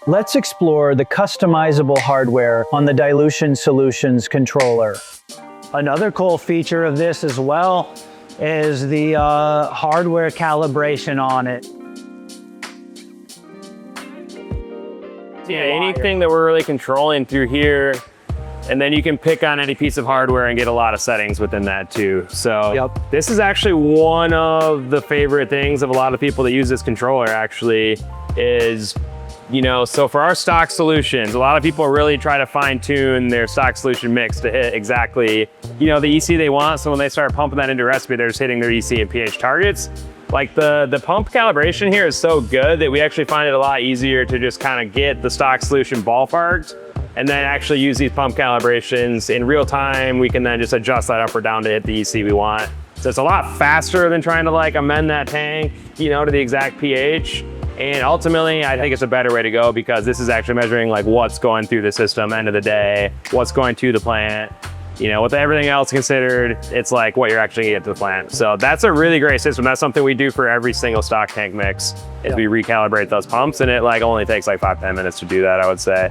Let's explore the customizable hardware on the Dilution Solutions Controller. Another cool feature of this as well is the hardware calibration on it. Yeah, anything that we're really controlling through here, and then you can pick on any piece of hardware and get a lot of settings within that too. So This is actually one of the favorite things of a lot of people that use this controller actually is, you know, so for our stock solutions, a lot of people really try to fine tune their stock solution mix to hit exactly, you know, the EC they want. So when they start pumping that into a recipe, they're just hitting their EC and pH targets. Like the pump calibration here is so good that we actually find it a lot easier to just kind of get the stock solution ballparked and then actually use these pump calibrations in real time. We can then just adjust that up or down to hit the EC we want. So it's a lot faster than trying to like amend that tank, you know, to the exact pH. And ultimately, I think it's a better way to go because this is actually measuring like what's going through the system end of the day, what's going to the plant. You know, with everything else considered, it's like what you're actually gonna get to the plant. So that's a really great system. That's something we do for every single stock tank mix is we recalibrate those pumps, and it like only takes like 5-10 minutes to do that, I would say.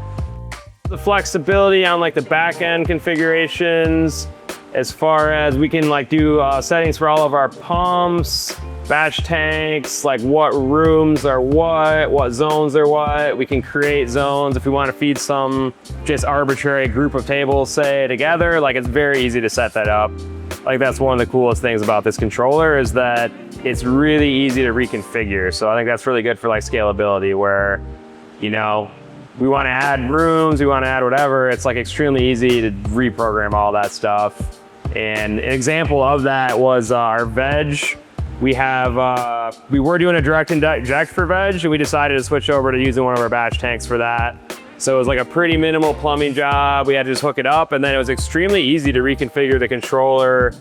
The flexibility on like the back end configurations, as far as we can like do settings for all of our pumps, batch tanks, like what rooms are what zones are what. We can create zones if we want to feed some just arbitrary group of tables, say, together. Like it's very easy to set that up. Like that's one of the coolest things about this controller is that it's really easy to reconfigure. So I think that's really good for like scalability where, you know, we want to add rooms, we want to add whatever. It's like extremely easy to reprogram all that stuff. And an example of that was our veg. We were doing a direct inject for veg, and we decided to switch over to using one of our batch tanks for that. So it was like a pretty minimal plumbing job. We had to just hook it up, and then it was extremely easy to reconfigure the controller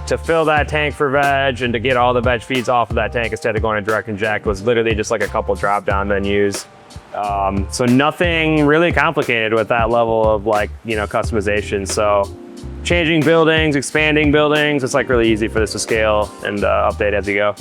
to fill that tank for veg and to get all the veg feeds off of that tank instead of going to direct inject. Was literally just like a couple drop-down menus. So nothing really complicated with that level of like, you know, customization. So changing buildings, expanding buildings, it's like really easy for this to scale and update as you go.